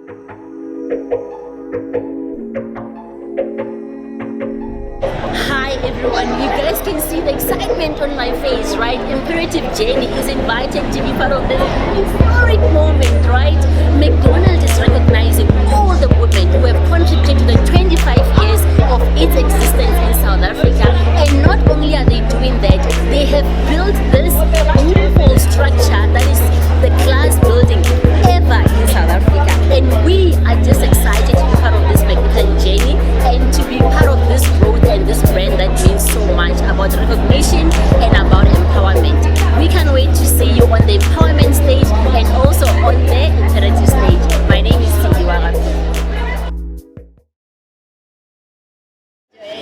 Hi everyone, you guys can see the excitement on my face, right? Imperative Jenny is invited to be part of this historic moment, right? McDonald is recognizing all the women who have contributed to the 25 years of its existence in South Africa. And not only are they doing that, they have built this beautiful structure that is the glass building ever in South Africa. And we are just excited to be part of this magnificent journey and to be part of this growth and this brand that means so much about recognition and about empowerment. We can't wait to see you on the empowerment stage and also on the imperative stage. My name is Cindy Warabi.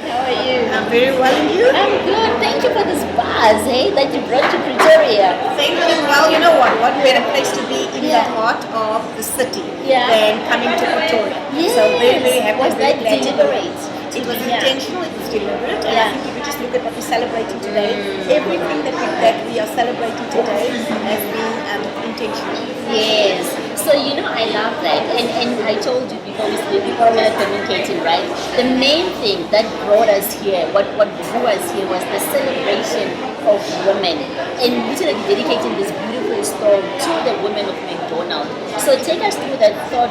How are you? I'm very well, and you? I'm good. Thank you for this buzz, hey, that you brought to Pretoria. Thank you. Well, you know what better place to be in the heart of the city than coming to Pretoria. Yes. So very, very happy. Was that deliberate? It was intentional, it was deliberate, and I think if you just look at what we're celebrating today, everything that we are celebrating today has been intentional. Yes. So I love that, and I told you before we were communicating, right? The main thing that brought us here, what drew us here, was the celebration of women, and literally dedicating this beautiful store to the women of McDonald. So take us through that thought,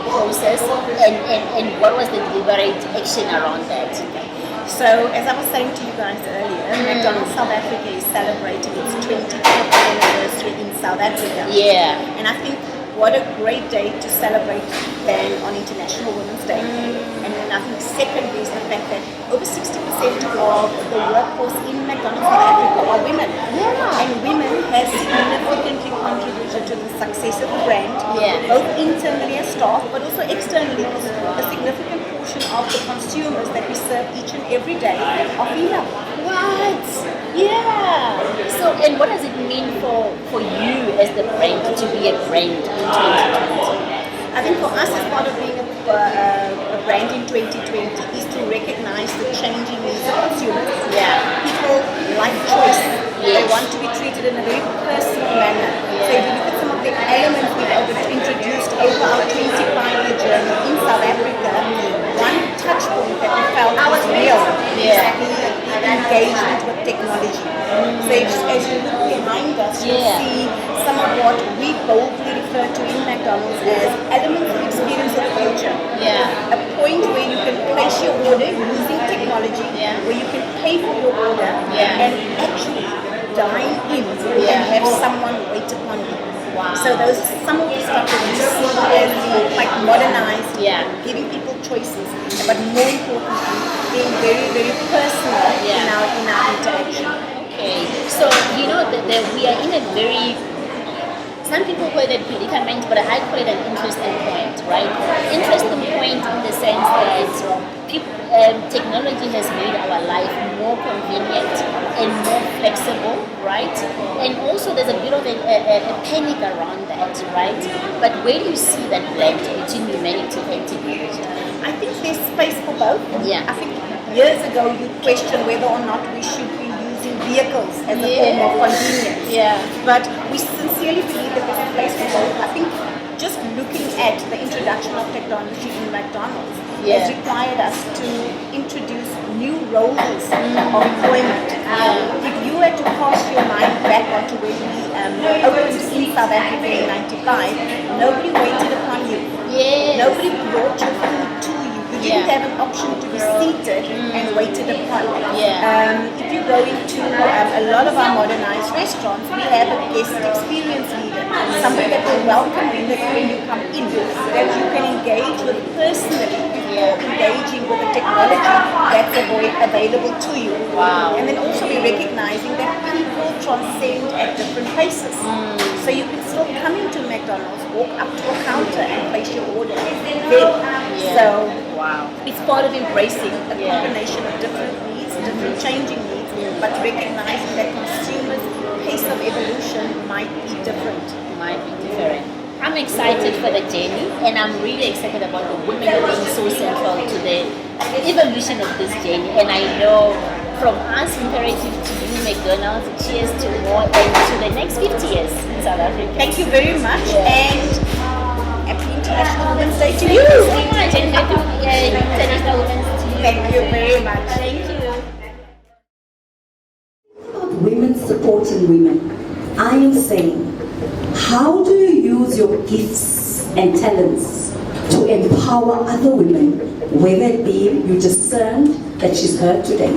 process, and what was the deliberate action around that? So, as I was saying to you guys earlier, McDonald South Africa is celebrating its 25th anniversary in South Africa. Yeah. And I think what a great day to celebrate than on International Women's Day. And then I think secondly is the fact that over 60% of the workforce in McDonald South Africa are women. Yeah. And women have significantly contributed to the success of the brand, both internally as staff, but also externally. A significant portion of the consumers that we serve each and every day are female. What? Yeah. So, and what does it mean for you as the brand to be a brand in 2020? I think for us, as part of being a brand in 2020, is to recognize the changing needs of consumers. Yeah. People like choice. Yes. They want to be treated in a very personal manner. So if you look at some of the elements we've introduced over our 25-year journey in South Africa, one touch point that we felt was real is the engagement with technology. So as you look behind us, you'll see some of what we boldly refer to in McDonald's as elements of experience of the future. Yeah. A point where you can place your order using technology, where you can pay for your order and actually dine in and have someone wait upon you. Wow. So those are some of the stuff that we see as being quite modernized, giving people choices, but more importantly, being very, very personal in our interaction. Okay, so we are in a very, some people call it a predicament, but I call it an interesting point, right? Interesting point in the sense that technology has made our life more convenient and more flexible, right? And also there's a bit of a panic around that, right? But where do you see that blend between humanity and technology? I think there's space for both. Yeah. I think years ago you questioned whether or not we should be using vehicles as a form of convenience. Yeah. But we sincerely believe that there's a place for both. I think just looking at the introduction of technology in McDonald's has required us to introduce new roles of employment. If you were to cast your mind back onto when we opened in South Africa in '95, nobody waited upon you. Nobody brought your food to you. You didn't have an option to be seated and waited upon. If you go into a lot of our modernized restaurants, we have a guest experience leader, somebody that will welcome you when you come in, that you can engage with personally before engaging with the technology that's available to you. Wow. And then also we're recognizing that people transcend at different paces. So you can still come into McDonald's, walk up to a counter and place your order there. So it's part of embracing a combination of different needs, different changing needs, but recognizing that consumers' pace of evolution might be different. I'm excited for the journey, and I'm really excited about the women being so central to the evolution of this journey. And I know from us, imperative to you, McDonald's, cheers to more and to the next 50 years in South Africa. Thank you very much, and happy International Women's Day. Thank you so much, and happy International Women's Day. Thank you very much. Thank you. About women supporting women, I am saying, how do you use your gifts and talents to empower other women, whether it be you discerned that she's hurt today,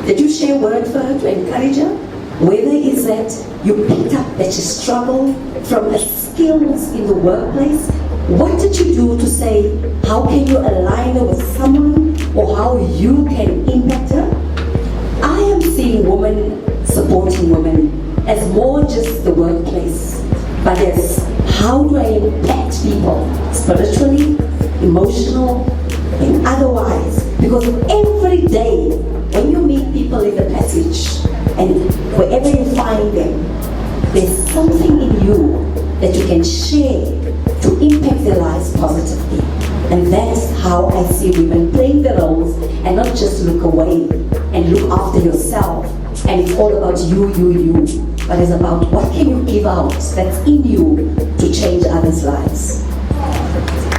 that you share a word for her to encourage her, whether it's that you picked up that she struggled from skills in the workplace. What did you do to say, how can you align her with someone, or how you can impact her? I am seeing women supporting women as more just the workplace, but as how do I impact people spiritually, emotional, and otherwise? Because every day when you meet people in the passage and wherever you find them, there's something in you that you can share to impact their lives positively. And that's how I see women playing the roles and not just look away and look after yourself. And it's all about you, but it's about what can you give out that's in you to change others' lives.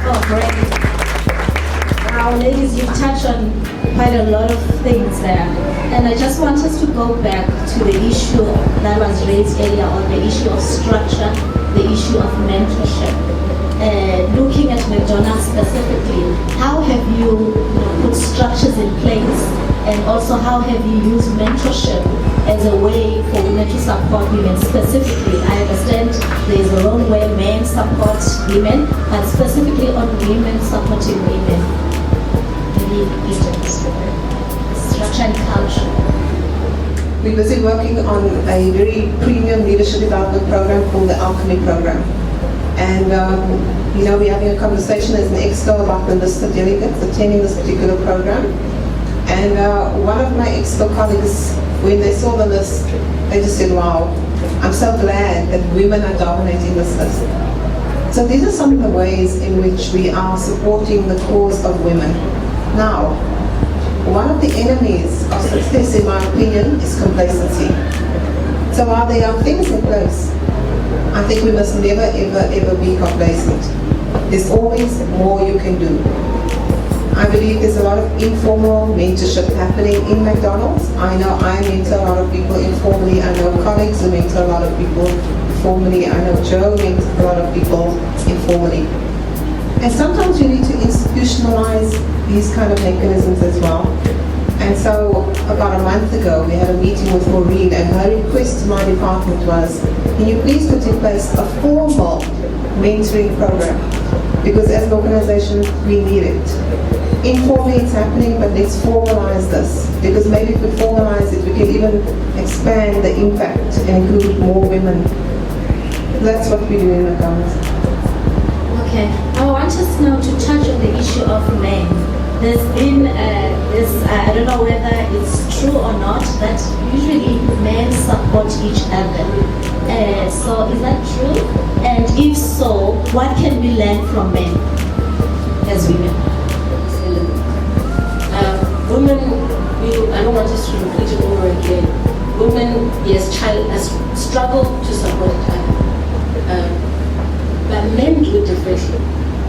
Oh, great. Wow, ladies, you've touched on quite a lot of things there. And I just want us to go back to the issue that was raised earlier on, the issue of structure, the issue of mentorship. Looking at McDonald's specifically, how have you put structures in place, and also how have you used mentorship as a way for women to support women specifically? I understand there is a role where men support women, but specifically on women supporting women. Maybe Egypt, structure and culture. We're busy working on a very premium leadership development program called the Alchemy Program. And we're having a conversation as an exco about the list of delegates attending this particular program. And one of my exco colleagues, when they saw the list, they just said, wow, I'm so glad that women are dominating this list. So these are some of the ways in which we are supporting the cause of women. Now, one of the enemies of success, in my opinion, is complacency. So while there are things in place, I think we must never, ever be complacent. There's always more you can do. I believe there's a lot of informal mentorship happening in McDonald's. I know I mentor a lot of people informally. I know colleagues who mentor a lot of people formally. I know Joe mentors a lot of people informally. And sometimes you need to institutionalize these kind of mechanisms as well. And so about a month ago, we had a meeting with Maureen, and her request to my department was, can you please put in place a formal mentoring program? Because as an organization, we need it. Informally it's happening, but let's formalize this. Because maybe if we formalize it, we can even expand the impact and include more women. That's what we do in McDonald's. Okay, I want us now to touch on the issue of men. There's been this, I don't know whether it's true or not, that usually men support each other. So is that true? And if so, what can we learn from men as women? Women, I don't want us to repeat it over again. Women, yes, struggle to support each other. But men do it differently.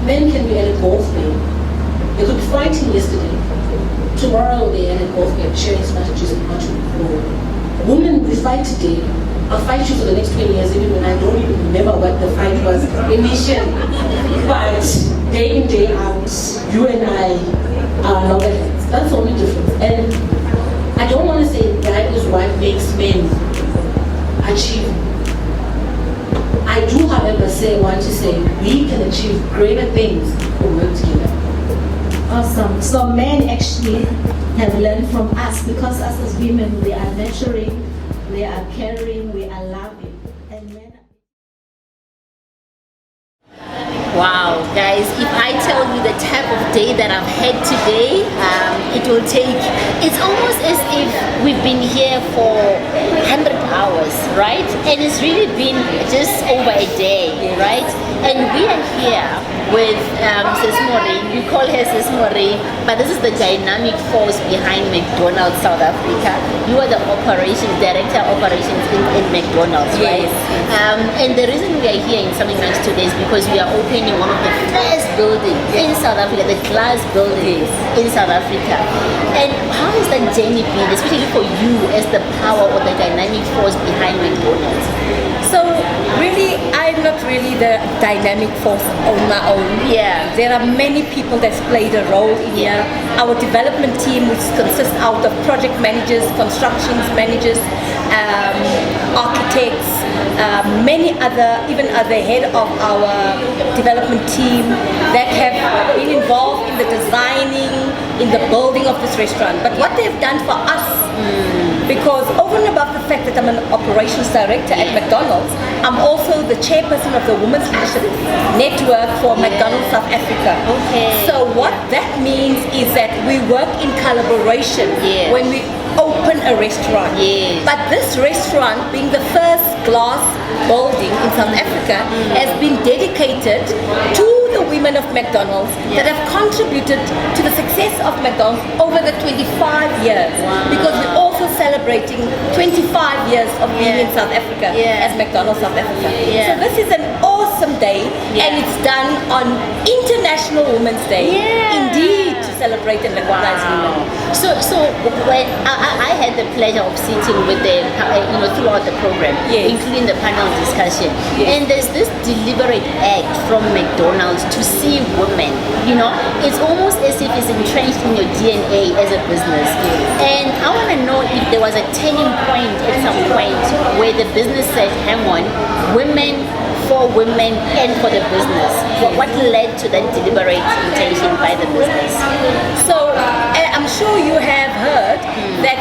Men can be at a golf game. They could be fighting yesterday. Tomorrow they're at a golf game, sharing strategies and how to grow. Women, we fight today. I'll fight you for the next 20 years, even when I don't even remember what the fight was initially. But day in, day out, you and I are loggerheads. That's the only difference. And I don't want to say that is what makes men achieve. I do, however, want to say we can achieve greater things when we work together. Awesome. So men actually have learned from us, because us as women, we are nurturing, we are caring, we are loving. And men. Wow, guys, if I tell you the type of day that I've had today, it will take, it's almost as if we've been here for 100 hours, right? And it's really been just over a day, right? And we are here with Sis Maureen. You call her Sis Maureen, but this is the dynamic force behind McDonald South Africa. You are the director of operations in McDonald's, right? Yes. And the reason we are here in Something Nice today is because we are opening one of the first building in South Africa, the glass building in South Africa. And how has that journey been, especially for you as the power or the dynamic force behind McDonald's? So really, I'm not really the dynamic force on my own. Yeah. There are many people that's played a role in here. Our development team, which consists out of project managers, constructions managers, architects, many other, even the head of our development team that have been involved in the designing, in the building of this restaurant. But what they've done for us, because over and above the fact that I'm an operations director at McDonald's, I'm also the chairperson of the Women's Leadership Network for McDonald South Africa. Okay. So what that means is that we work in collaboration when we open a restaurant. But this restaurant, being the first glass building in South Africa, has been dedicated to the women of McDonald's that have contributed to the success of McDonald's over the 25 years. Because we're also celebrating 25 years of being in South Africa as McDonald's South Africa. So this is an awesome day, and it's done on International Women's Day. Indeed, to celebrate and recognize women. So when I had the pleasure of sitting with them, throughout the program, including the panel discussion, and there's this deliberate act from McDonald's to see women. It's almost as if it's entrenched in your DNA as a business. And I want to know if there was a turning point at some point where the business said, "Hang on, women." For women and for the business. What led to that deliberate intention by the business? So I'm sure you have heard that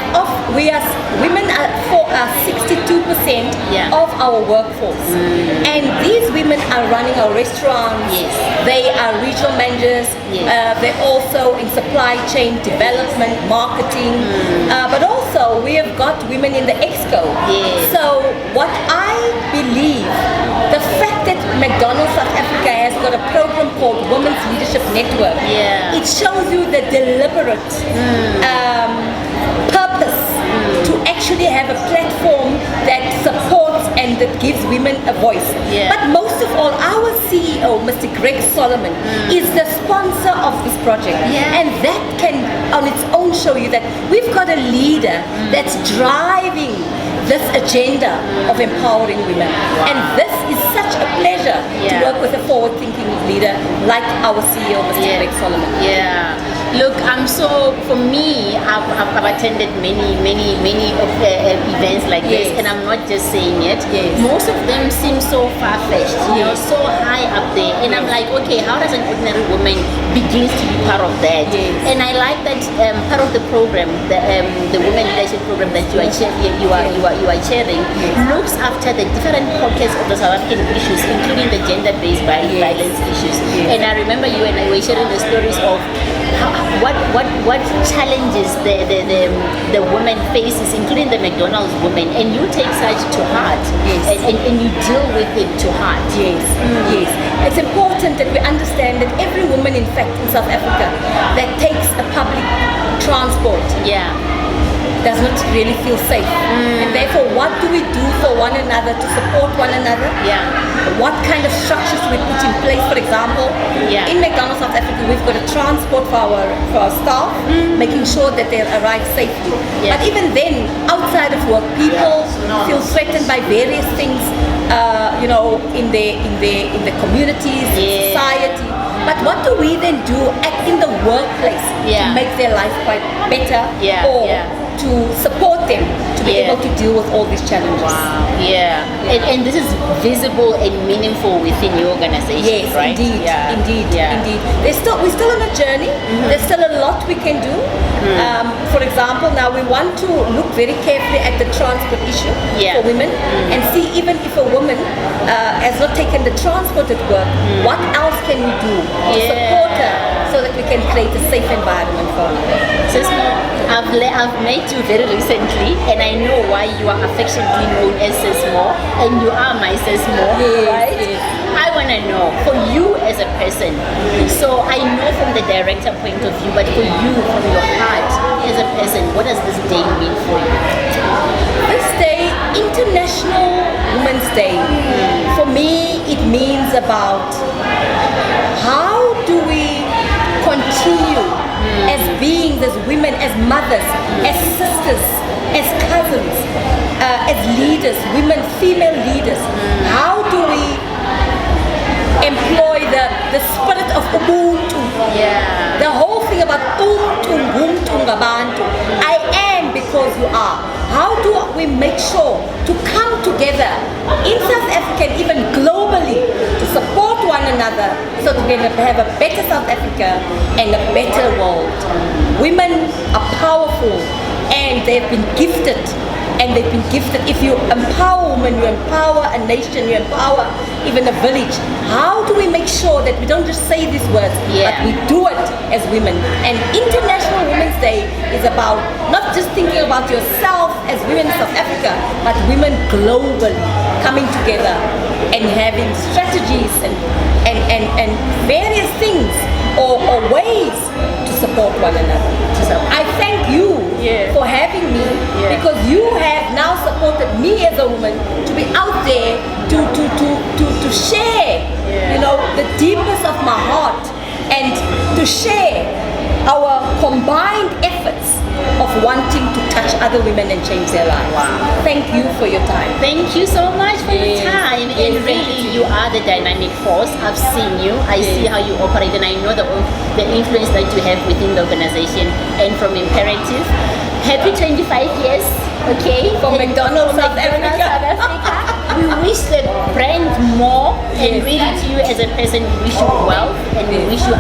women are 62% of our workforce, and these women are running our restaurants. They are regional managers. They're also in supply chain development, marketing, but also we have got women in the exco. So what I believe, the fact that McDonald's South Africa has got a program called Women's Leadership Network, it shows you the deliberate purpose to actually have a platform that supports and that gives women a voice. But most of all, our CEO, Mr. Greg Solomon, is the sponsor of this project. And that can on its own show you that we've got a leader that's driving this agenda of empowering women. And this is such a pleasure to work with a forward-thinking leader like our CEO, Mr. Greg Solomon. Look, for me, I've attended many of events like this, and I'm not just saying it. Most of them seem so far-fetched, so high up there. And I'm like, okay, how does an ordinary woman begin to be part of that? And I like that part of the program, the Women Leadership Program that you are chairing, looks after the different pockets of the South African issues, including the gender-based violence issues. And I remember you and I were sharing the stories of what challenges the woman faces, including the McDonald's women, and you take such to heart, and you deal with it to heart. It's important that we understand that every woman, in fact, in South Africa that takes a public transport does not really feel safe. And therefore, what do we do for one another to support one another? What kind of structures do we put in place? For example, in McDonald's South Africa, we've got a transport for our staff, making sure that they arrive safely. But even then, outside of work, people feel threatened by various things, in the communities, in society. But what do we then do in the workplace to make their life quite better or to support them to be able to deal with all these challenges? And this is visible and meaningful within your organization, right? Indeed. We're still on a journey. There's still a lot we can do. For example, now we want to look very carefully at the transport issue for women and see even if a woman has not taken the transport at work, what else can we do to support her so that we can create a safe environment for her. Sismo, I've met you very recently, and I know why you are affectionately known as Sismo, and you are my Sismo, right? I want to know, for you as a person, so I know from the director point of view, but for you, from your heart as a person, what does this day mean for you? This day, International Women's Day, for me, it means about how do we continue as beings, as women, as mothers, as sisters, as cousins, as leaders, women, female leaders. How do we employ the spirit of Ubuntu? Yeah. The whole thing about Ubuntu, Ngabantu. I am because you are. How do we make sure to come together in South Africa and even globally to support one another so that we can have a better South Africa and a better world? Women are powerful and they've been gifted. And they've been gifted. If you empower women, you empower a nation, you empower even a village. How do we make sure that we don't just say these words, but we do it as women? And International Women's Day is about not just thinking about yourself as women in South Africa, but women globally coming together and having strategies and various things or ways to support one another. I thank you for having me because you have now supported me as a woman to be out there to share, you know, the deepest of my heart and to share our combined efforts of wanting to touch other women and change their lives. Wow. Thank you for your time. Thank you so much for your time. And Yes, really, you are the dynamic force. I've seen you. I see how you operate, and I know the influence that you have within the organization. And from Imperative, happy 25 years. Okay, From McDonald South McDonald Africa. South Africa. We wish the brand more, and really to you as a person, we wish you wealth and we wish you